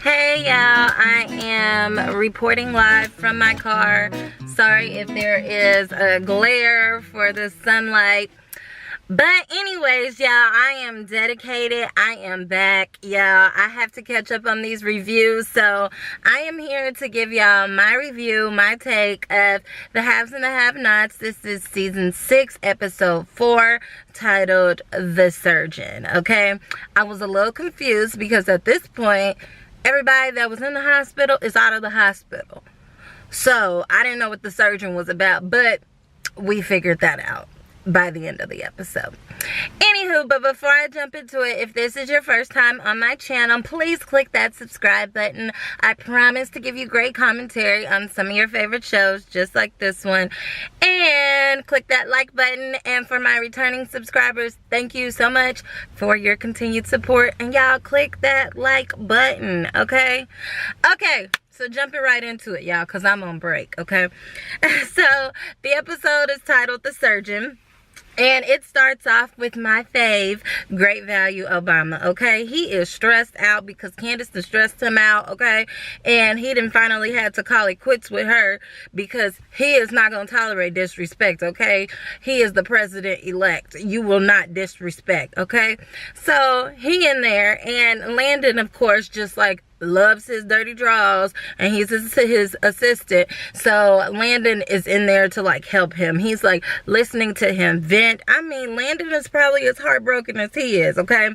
Hey y'all, I am reporting live from my car. Sorry if there is a glare for the sunlight. But anyways, y'all, I am dedicated. I am back, y'all. I have to catch up on these reviews. So I am here to give y'all my review, my take of The Haves and the Have-Nots. This is season 6, episode 4, titled The Surgeon. Okay, I was a little confused because at this point, everybody that was in the hospital is out of the hospital. So I didn't know what the surgeon was about, but we figured that out by the end of the episode. Anywho, but before I jump into it, if this is your first time on my channel, please click that subscribe button. I promise to give you great commentary on some of your favorite shows, just like this one. And click that like button. And for my returning subscribers, thank you so much for your continued support. And y'all click that like button, okay? Okay. So jumping right into it, y'all, because I'm on break, okay? So the episode is titled The Surgeon. And it starts off with my fave, Great Value Obama, okay? He is stressed out because Candace has stressed him out, okay? And he done finally had to call it quits with her because he is not going to tolerate disrespect, okay? He is the president-elect. You will not disrespect, okay? So he in there, and Landon, of course, just like loves his dirty draws, and he's his assistant. So Landon is in there to like help him. He's like listening to him vent. I mean, Landon is probably as heartbroken as he is, okay?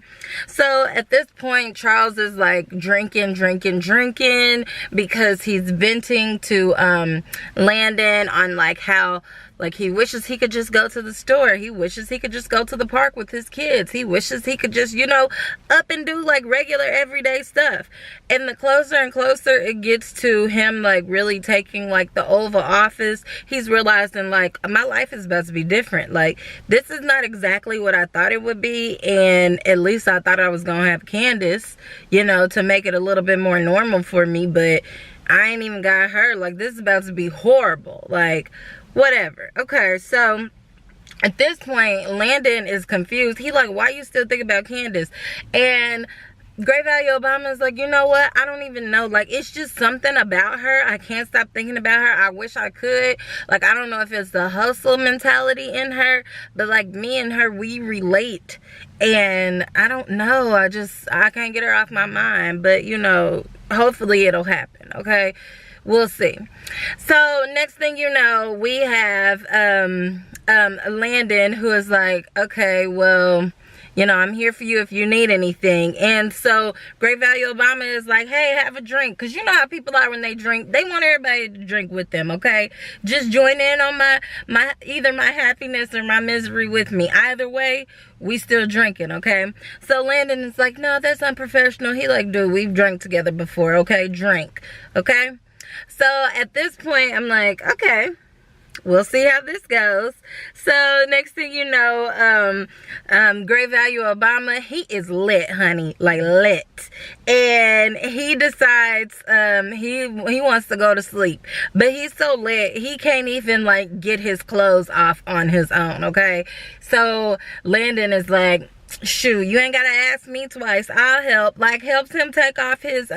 So at this point, Charles is like drinking because he's venting to Landon on like how like he wishes he could just go to the store. He wishes he could just go to the park with his kids. He wishes he could just, you know, up and do like regular everyday stuff. And the closer and closer it gets to him like really taking like the Oval Office, he's realizing like my life is about to be different. Like this is not exactly what I thought it would be. And at least I thought I was going to have Candace, you know, to make it a little bit more normal for me. But I ain't even got her. Like this is about to be horrible. Like whatever. Okay, so at this point, Landon is confused. He like, why you still think about Candace? And Great Value Obama is like, you know what? I don't even know. Like, it's just something about her. I can't stop thinking about her. I wish I could. Like, I don't know if it's the hustle mentality in her, but like me and her, we relate. And I don't know. I can't get her off my mind. But, you know, hopefully it'll happen, okay? We'll see. So next thing you know, we have Landon, who is like, okay, well, you know, I'm here for you if you need anything. And so Great Value Obama is like, hey, have a drink. Because you know how people are when they drink. They want everybody to drink with them, okay? Just join in on my either my happiness or my misery with me. Either way, we still drinking, okay? So Landon is like, no, that's unprofessional. He like, dude, we've drank together before, okay? Drink, okay? So at this point, I'm like, okay, we'll see how this goes. So next thing you know, Great Value Obama, he is lit, honey, like lit. And he decides he wants to go to sleep. But he's so lit, he can't even like get his clothes off on his own, okay? So Landon is like, shoot, you ain't gotta ask me twice, I'll help. Like helps him take off his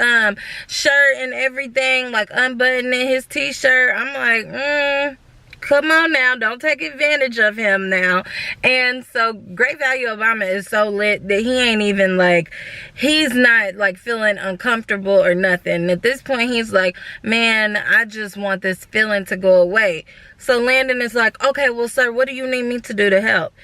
shirt and everything, like unbuttoning his t-shirt. I'm like, come on now, don't take advantage of him now. And so Great Value Obama is so lit that he ain't even like, he's not like feeling uncomfortable or nothing. At this point he's like, man, I just want this feeling to go away. So Landon is like, okay, well sir, what do you need me to do to help?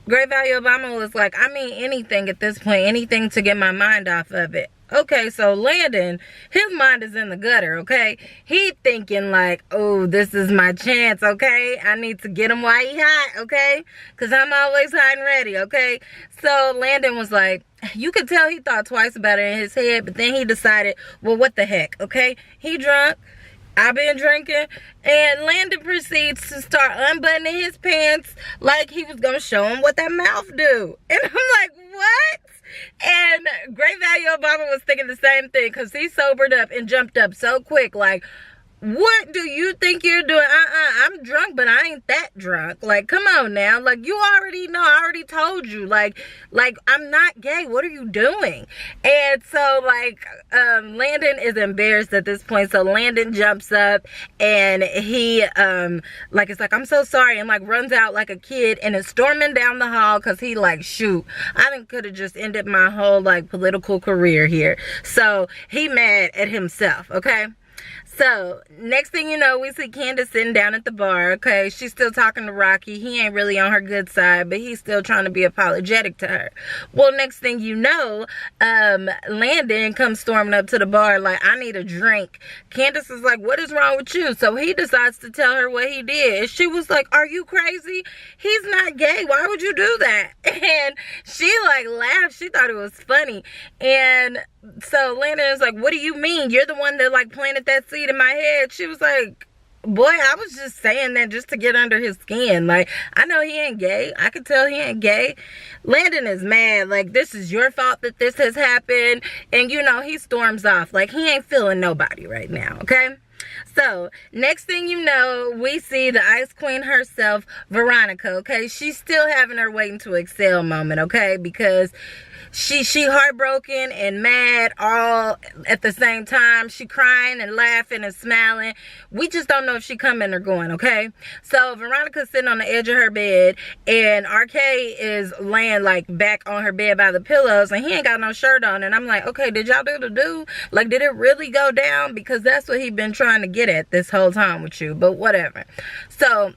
Great Value Obama was like, I mean anything at this point, anything to get my mind off of it. Okay, so Landon, his mind is in the gutter, okay? He thinking like, oh, this is my chance, okay? I need to get him while he hot, okay? Because I'm always hot and ready, okay? So Landon was like, you could tell he thought twice about it in his head, but then he decided, well, what the heck, okay? He drunk. I've been drinking, and Landon proceeds to start unbuttoning his pants like he was gonna show him what that mouth do. And I'm like, what? And Great Value Obama was thinking the same thing because he sobered up and jumped up so quick, like, What do you think you're doing? I'm drunk, but I ain't that drunk. Like, come on now. Like, you already know. I already told you. Like I'm not gay. What are you doing? And so, like, Landon is embarrassed at this point. So Landon jumps up and he, like, it's like, I'm so sorry. And, like, runs out like a kid and is storming down the hall because he, like, shoot, I could have just ended my whole, like, political career here. So he mad at himself, okay? So, next thing you know, we see Candace sitting down at the bar, okay? She's still talking to Rocky. He ain't really on her good side, but he's still trying to be apologetic to her. Well, next thing you know, Landon comes storming up to the bar like, I need a drink. Candace is like, what is wrong with you? So he decides to tell her what he did. And she was like, are you crazy? He's not gay. Why would you do that? And she, like, laughed. She thought it was funny. And so Landon is like, what do you mean? You're the one that, like, planted that seed in my head. She was like, boy, I was just saying that just to get under his skin. Like, I know he ain't gay. I can tell he ain't gay. Landon is mad. Like, this is your fault that this has happened. And, you know, he storms off. Like, he ain't feeling nobody right now, okay? So, next thing you know, we see the Ice Queen herself, Veronica, okay? She's still having her waiting to excel moment, okay? Because she heartbroken and mad all at the same time. She crying and laughing and smiling. We just don't know if she coming or going, okay? So Veronica's sitting on the edge of her bed and RK is laying, like, back on her bed by the pillows and he ain't got no shirt on. And I'm like, okay, did y'all do the do? Like, did it really go down? Because that's what he been trying to get at this whole time with you, but whatever. So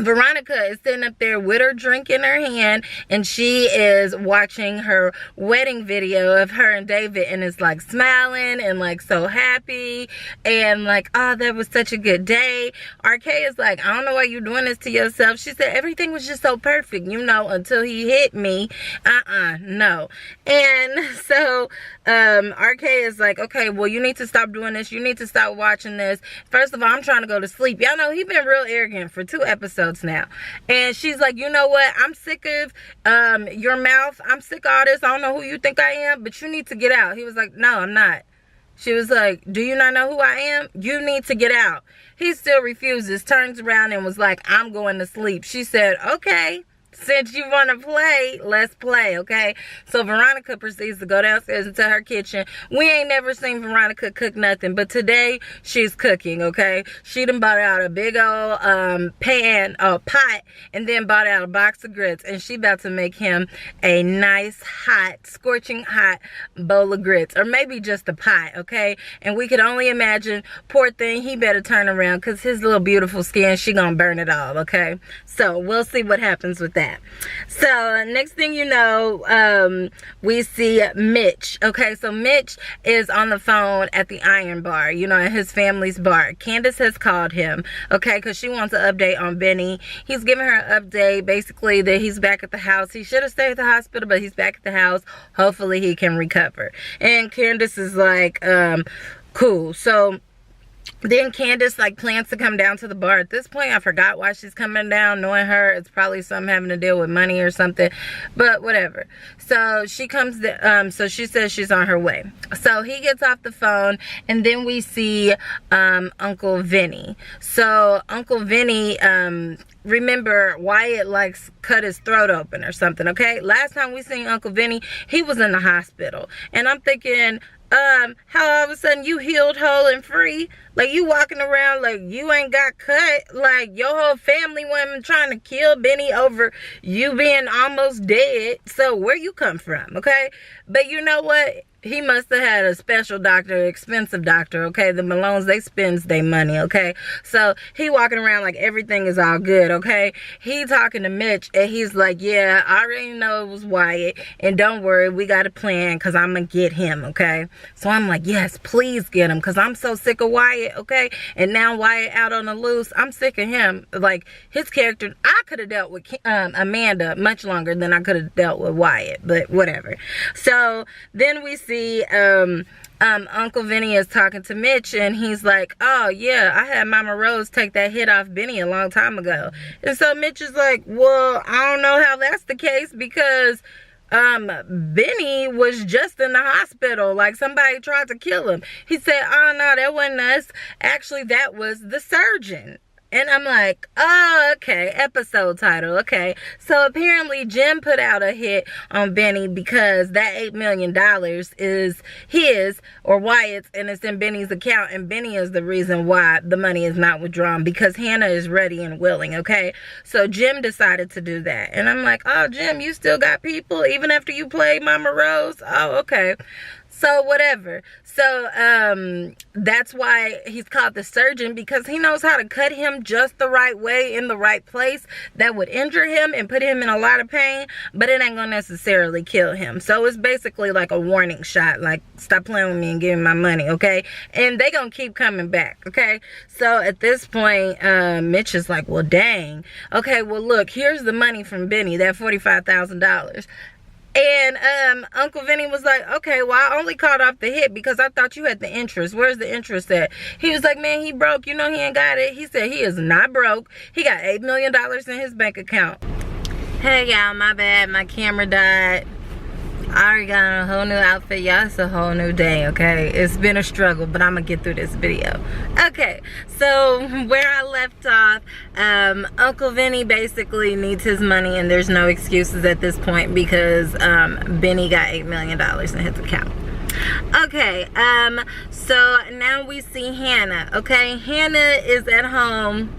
Veronica is sitting up there with her drink in her hand and she is watching her wedding video of her and David and is, like, smiling and, like, so happy and, like, oh, that was such a good day. RK is like, I don't know why you're doing this to yourself. She said everything was just so perfect, you know, until he hit me. No. And so RK is like, okay, well, you need to stop doing this. You need to stop watching this. First of all, I'm trying to go to sleep. Y'all know he been real arrogant for 2 episodes now. And she's like, you know what? I'm sick of your mouth. I'm sick of all this. I don't know who you think I am, but you need to get out. He was like, no, I'm not. She was like, do you not know who I am? You need to get out. He still refuses, turns around and was like, I'm going to sleep. She said, okay. Since you want to play, let's play, okay? So Veronica proceeds to go downstairs into her kitchen. We ain't never seen Veronica cook nothing, but today she's cooking, okay? She done bought out a big old pot, and then bought out a box of grits, and she about to make him a nice, hot, scorching hot bowl of grits, or maybe just a pot, okay? And we could only imagine, poor thing, he better turn around, because his little beautiful skin, she gonna burn it all, okay? So we'll see what happens with that. So next thing you know, we see Mitch. Okay, so Mitch is on the phone at the Iron Bar, you know, at his family's bar. Candace has called him, okay, because she wants an update on Benny. He's giving her an update, basically, that he's back at the house. He should have stayed at the hospital, but he's back at the house. Hopefully he can recover. And Candace is like, cool. So then Candace, like, plans to come down to the bar. At this point, I forgot why she's coming down. Knowing her, it's probably something having to deal with money or something. But whatever. So she comes, so she says she's on her way. So he gets off the phone, and then we see Uncle Vinny. So Uncle Vinny, remember, Wyatt, like, cut his throat open or something, okay? Last time we seen Uncle Vinny, he was in the hospital. And I'm thinking, how all of a sudden you healed, whole, and free? Like, you walking around like you ain't got cut. Like, your whole family wasn't trying to kill Benny over you being almost dead. So where you come from, okay? But you know what? He must have had a special doctor, expensive doctor, okay? The Malones, they spends their money, okay? So he walking around like everything is all good, okay? He talking to Mitch, and he's like, yeah, I already know it was Wyatt, and don't worry, we got a plan, because I'm going to get him, okay? So I'm like, yes, please get him, because I'm so sick of Wyatt, okay? And now Wyatt out on the loose, I'm sick of him. Like, his character, I could have dealt with Amanda much longer than I could have dealt with Wyatt, but whatever. So then we see Uncle Vinny is talking to Mitch, and he's like, oh yeah, I had Mama Rose take that hit off Benny a long time ago. And so Mitch is like, well, I don't know how that's the case, because Benny was just in the hospital. Like, somebody tried to kill him. He said, oh no, that wasn't us. Actually, that was the surgeon. And I'm like, oh, okay, episode title, okay. So apparently Jim put out a hit on Benny because that $8 million is his, or Wyatt's, and it's in Benny's account. And Benny is the reason why the money is not withdrawn, because Hannah is ready and willing, okay. So Jim decided to do that. And I'm like, oh, Jim, you still got people even after you played Mama Rose? Oh, okay. So whatever. So that's why he's called the surgeon, because he knows how to cut him just the right way in the right place that would injure him and put him in a lot of pain, but it ain't gonna necessarily kill him. So it's basically like a warning shot, like, stop playing with me and give me my money, okay? And they gonna keep coming back, okay? So at this point, Mitch is like, well, dang. Okay, well, look, here's the money from Benny, that $45,000. And Uncle Vinny was like, okay, well, I only called off the hit because I thought you had the interest. Where's the interest at? He was like, man, he broke. You know he ain't got it. He said he is not broke. He got $8 million in his bank account. Hey, y'all, my bad. My camera died. I already got a whole new outfit, y'all. It's a whole new day, okay? It's been a struggle, but I'm gonna get through this video. Okay, so where I left off, Uncle Vinny basically needs his money, and there's no excuses at this point because Benny got $8 million in his account. Okay, so now we see Hannah, okay? Hannah is at home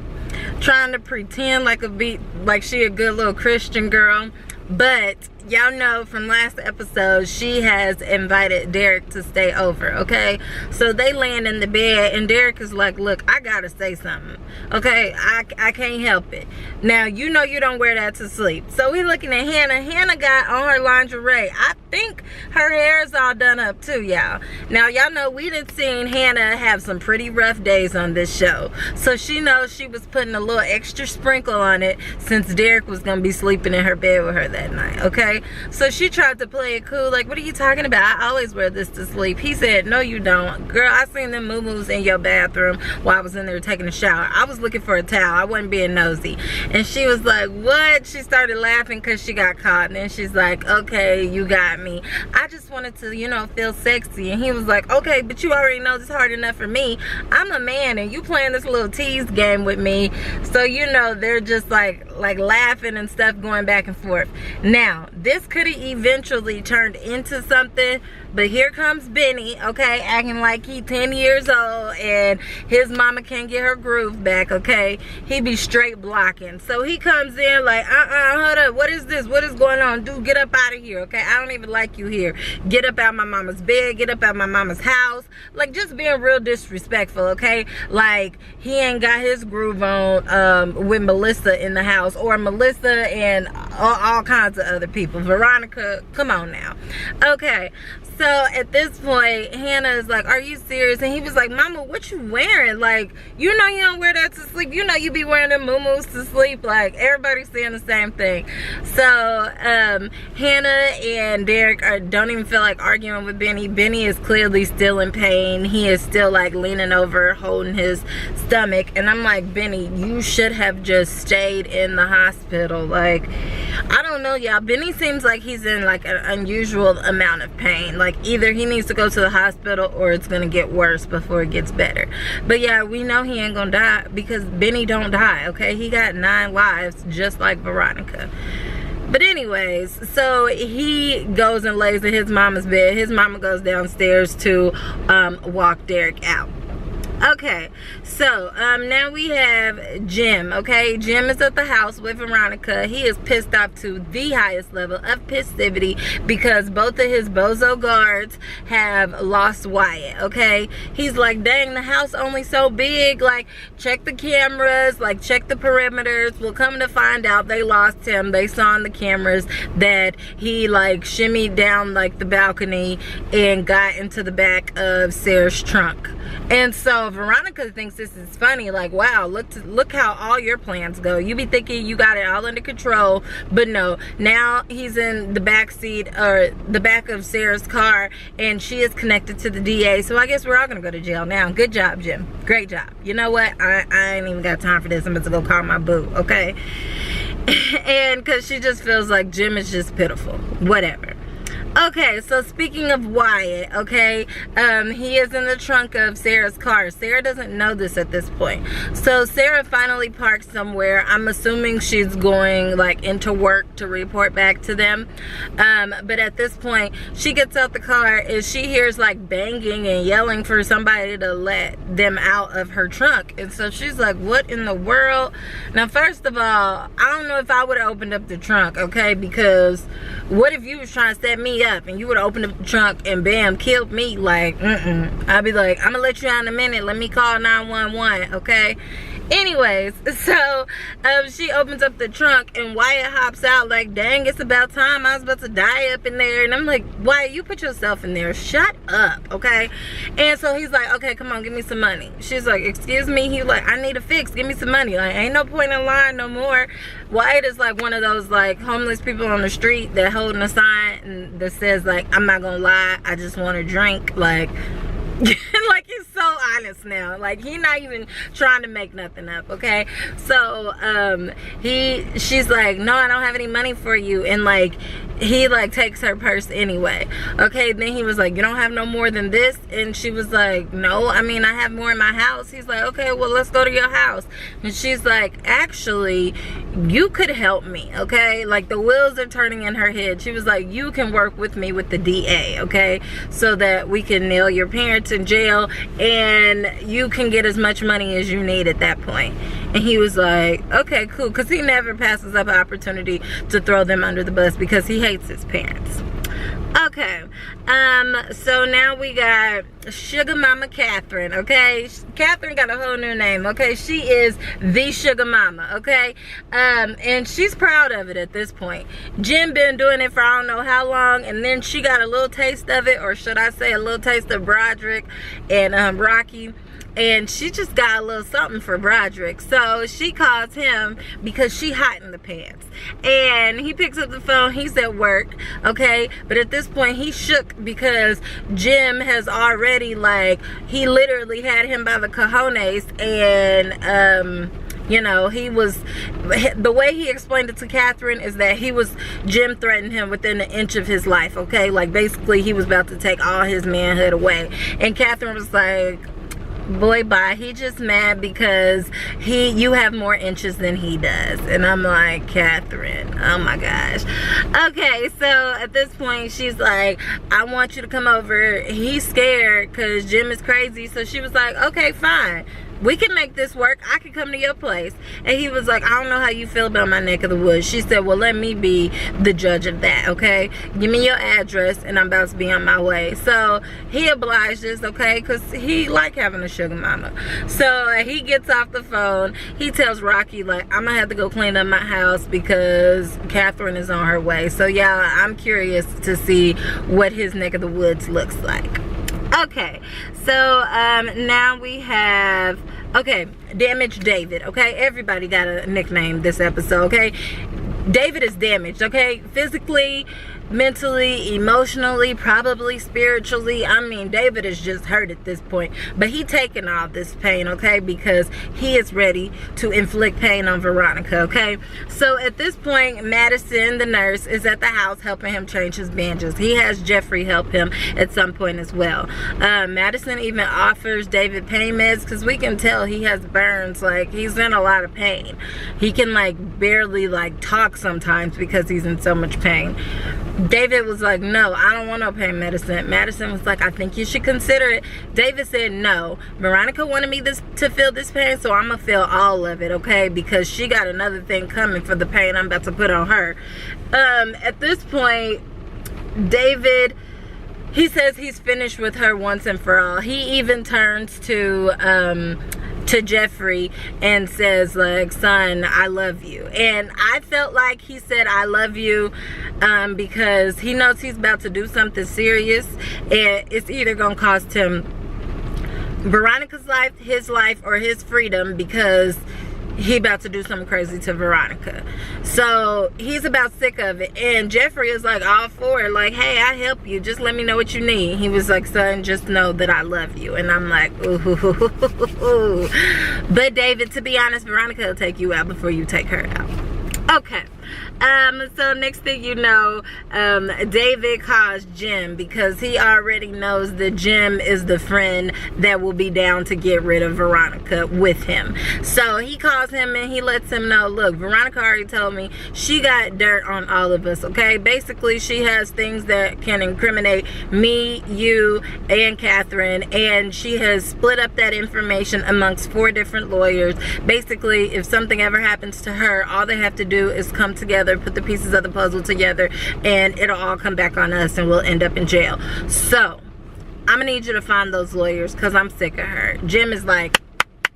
trying to pretend like she a good little Christian girl, but y'all know from last episode she has invited Derek to stay over, okay? So they land in the bed and Derek is like, look, I gotta say something, okay? I can't help it. Now, you know you don't wear that to sleep. So we looking at Hannah. Hannah got on her lingerie. I think her hair is all done up too, y'all. Now, y'all know we done seen Hannah have some pretty rough days on this show. So she knows she was putting a little extra sprinkle on it since Derek was gonna be sleeping in her bed with her that night, okay? So she tried to play it cool, like, what are you talking about? I always wear this to sleep. He said, no, you don't. Girl, I seen them moo-moos in your bathroom while I was in there taking a shower. I was looking for a towel. I wasn't being nosy. And she was like, what? She started laughing because she got caught. And then she's like, okay, you got me. I just wanted to, you know, feel sexy. And he was like, okay, but you already know this is hard enough for me. I'm a man and you playing this little tease game with me. So, you know, they're just like laughing and stuff, going back and forth. Now, this could have eventually turned into something, but here comes Benny, okay, acting like he 10 years old and his mama can't get her groove back, okay? He be straight blocking. So he comes in like, hold up, what is this? What is going on? Dude, get up out of here, okay? I don't even like you here. Get up out my mama's bed, get up out my mama's house. Like, just being real disrespectful, okay? Like, he ain't got his groove on with Melissa in the house, or Melissa and all kinds of other people. Veronica, come on now. Okay, so at this point, Hannah is like, are you serious? And he was like, mama, what you wearing? Like, you know you don't wear that to sleep. You know you be wearing them moo-moos to sleep. Like, everybody's saying the same thing. So Hannah and Derek don't even feel like arguing with Benny. Benny is clearly still in pain. He is still like leaning over, holding his stomach. And I'm like, Benny, you should have just stayed in the hospital. Like, I don't know, y'all. Benny seems like he's in like an unusual amount of pain. Like, either he needs to go to the hospital or it's gonna get worse before it gets better. But yeah, we know he ain't gonna die because Benny don't die, okay? He got 9 lives just like Veronica. But anyways, so he goes and lays in his mama's bed. His mama goes downstairs to walk Derek out. Okay, so now we have Jim, okay? Jim is at the house with Veronica. He is pissed off to the highest level of pissivity because both of his bozo guards have lost Wyatt, okay? He's like, dang, the house only so big. Like, check the cameras, like, check the perimeters. We'll come to find out they lost him. They saw on the cameras that he, like, shimmied down, like, the balcony and got into the back of Sarah's trunk. And so Veronica thinks this is funny, like, wow, look how all your plans go. You be thinking you got it all under control, but no, now he's in the back seat, or the back of Sarah's car, and she is connected to the DA. So I guess we're all gonna go to jail now. Good job, Jim. Great job. You know what? I ain't even got time for this. I'm about to go call my boo, okay? And because she just feels like Jim is just pitiful. Whatever. Okay, so speaking of Wyatt, okay, he is in the trunk of Sarah's car. Sarah doesn't know this at this point. So Sarah finally parks somewhere. I'm assuming she's going like into work to report back to them. But at this point, she gets out the car and she hears like banging and yelling for somebody to let them out of her trunk. And so she's like, what in the world? Now, first of all, I don't know if I would have opened up the trunk, okay, because what if you was trying to set me up and you would have opened up the trunk and bam, killed me? Like, I'd be like, I'm gonna let you out in a minute, let me call 911, okay? Anyways, so she opens up the trunk and Wyatt hops out like, dang, it's about time. I was about to die up in there. And I'm like, Wyatt, you put yourself in there. Shut up, okay? And so he's like, okay, come on, give me some money. She's like, excuse me? He's like, I need a fix. Give me some money. Like, ain't no point in lying no more. Wyatt is like one of those like homeless people on the street that holding a sign that says like, I'm not gonna lie, I just want to drink. Like, like he's so honest now. Like he's not even trying to make nothing up, okay? So she's like, no, I don't have any money for you. And like he like takes her purse anyway, okay? Then he was like, you don't have no more than this? And she was like, no, I mean I have more in my house. He's like, okay, well let's go to your house. And she's like, actually you could help me, okay? Like the wheels are turning in her head. She was like, you can work with me with the DA, okay, so that we can nail your parents in jail and you can get as much money as you need at that point. And he was like, okay, cool, because he never passes up an opportunity to throw them under the bus because he hates his parents. Okay, so now we got Sugar Mama Catherine, okay? Catherine got a whole new name, okay? She is the Sugar Mama, okay? And she's proud of it at this point. Jim been doing it for I don't know how long, and then she got a little taste of it, or should I say a little taste of Broderick and Rocky. And she just got a little something for Broderick. So she calls him because she hot in the pants. And he picks up the phone. He's at work, okay? But at this point, he shook because Jim has already, like, he literally had him by the cojones. And, you know, he was, the way he explained it to Catherine is that Jim threatened him within an inch of his life, okay? Like, basically, he was about to take all his manhood away. And Catherine was like, boy, bye. He just mad because you have more inches than he does. And I'm like, Catherine, oh my gosh. Okay, so at this point she's like, I want you to come over. He's scared because Jim is crazy. So she was like, okay, fine, we can make this work. I can come to your place. And he was like, I don't know how you feel about my neck of the woods. She said, well, let me be the judge of that, okay? Give me your address and I'm about to be on my way. So he obliges, okay, because he like having a sugar mama. So he gets off the phone. He tells Rocky, like, I'm gonna have to go clean up my house because Catherine is on her way. So y'all, I'm curious to see what his neck of the woods looks like. Okay, so now we have, okay, Damaged David, okay? Everybody got a nickname this episode, okay? David is damaged, okay? Physically, mentally, emotionally, probably spiritually. I mean, David is just hurt at this point. But he taking all this pain, okay? Because he is ready to inflict pain on Veronica, okay? So at this point, Madison, the nurse, is at the house helping him change his bandages. He has Jeffrey help him at some point as well. Madison even offers David pain meds because we can tell he has burns. Like, he's in a lot of pain. He can, like, barely, like, talk sometimes because he's in so much pain. David was like, no, I don't want no pain medicine. Madison was like, I think you should consider it. David said, no. Veronica wanted me to feel this pain, so I'm going to feel all of it, okay? Because she got another thing coming for the pain I'm about to put on her. At this point, David, he says he's finished with her once and for all. He even turns to Jeffrey and says, like, son, I love you. And I felt like he said I love you because he knows he's about to do something serious, and it's either gonna cost him Veronica's life, his life, or his freedom, because he about to do something crazy to Veronica. So he's about sick of it. And Jeffrey is like all for it, like, hey, I help you, just let me know what you need. He was like, son, just know that I love you. And I'm like, ooh. But David, to be honest, Veronica will take you out before you take her out. Okay, so next thing you know, David calls Jim because he already knows that Jim is the friend that will be down to get rid of Veronica with him. So he calls him and he lets him know, look, Veronica already told me she got dirt on all of us, okay? Basically, she has things that can incriminate me, you, and Catherine, and she has split up that information amongst 4 different lawyers. Basically, if something ever happens to her, all they have to do is come together, put the pieces of the puzzle together, and it'll all come back on us and we'll end up in jail. So I'm gonna need you to find those lawyers because I'm sick of her. Jim is like,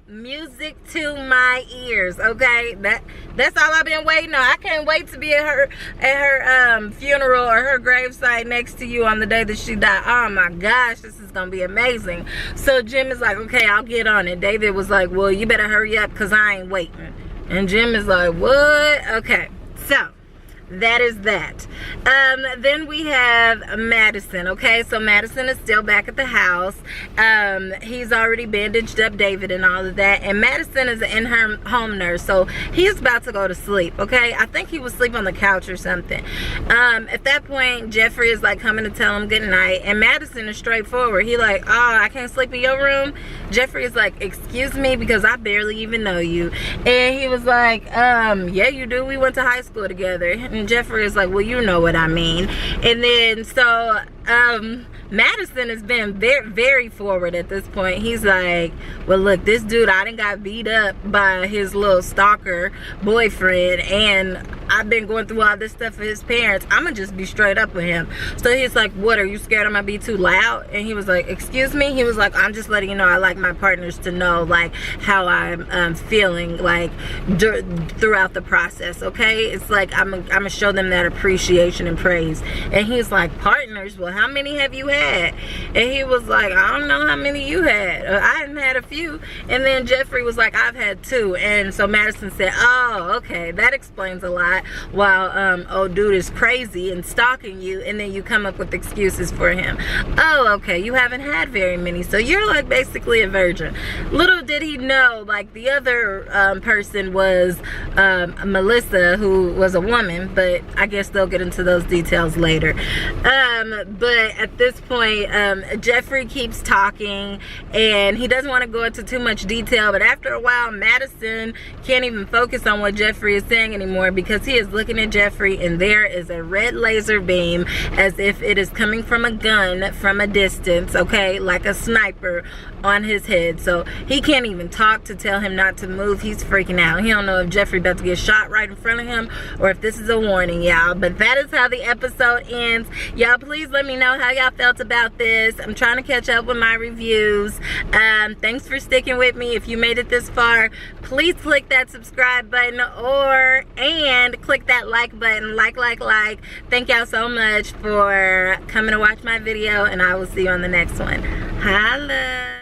music to my ears, okay? That's all I've been waiting on. I can't wait to be at her funeral or her gravesite next to you on the day that she died. Oh my gosh, this is gonna be amazing. So Jim is like, okay, I'll get on it. David was like, well, you better hurry up because I ain't waiting. And Jim is like, what? Okay, so that is that. Then we have Madison. Okay, so Madison is still back at the house. He's already bandaged up David and all of that, and Madison is an in-home nurse, so he's about to go to sleep. Okay, I think he was asleep on the couch or something. At that point, Jeffrey is like coming to tell him good night, and Madison is straightforward. He like, oh, I can't sleep in your room. Jeffrey is like, excuse me, because I barely even know you. And he was like, yeah, you do. We went to high school together. And Jeffrey is like, well, you know what I mean. And then so Madison has been very, very forward at this point. He's like, well, look, this dude, I done got beat up by his little stalker boyfriend, and I've been going through all this stuff with his parents. I'm gonna just be straight up with him. So he's like, what, are you scared I'm gonna be too loud? And he was like, excuse me? He was like, I'm just letting you know I like my partners to know like how I'm feeling like throughout the process, okay? It's like I'm gonna show them that appreciation and praise. And he's like, partners? Well, how many have you had? And he was like, I don't know how many you had. I hadn't had a few. And then Jeffrey was like, I've had 2. And so Madison said, oh, okay, that explains a lot. While old dude is crazy and stalking you, and then you come up with excuses for him. Oh, okay, you haven't had very many, so you're like basically a virgin. Little did he know, like the other person was Melissa, who was a woman, but I guess they'll get into those details later. But at this point, Jeffrey keeps talking, and he doesn't want to go into too much detail, but after a while, Madison can't even focus on what Jeffrey is saying anymore, because he is looking at Jeffrey, and there is a red laser beam as if it is coming from a gun from a distance, okay, like a sniper on his head. So he can't even talk to tell him not to move. He's freaking out. He don't know if Jeffrey about to get shot right in front of him or if this is a warning, y'all. But that is how the episode ends. Y'all, please let me know how y'all felt about this. I'm trying to catch up with my reviews. Thanks for sticking with me. If you made it this far, please click that subscribe button and click that like button. Like. Thank y'all so much for coming to watch my video, and I will see you on the next one. Holla.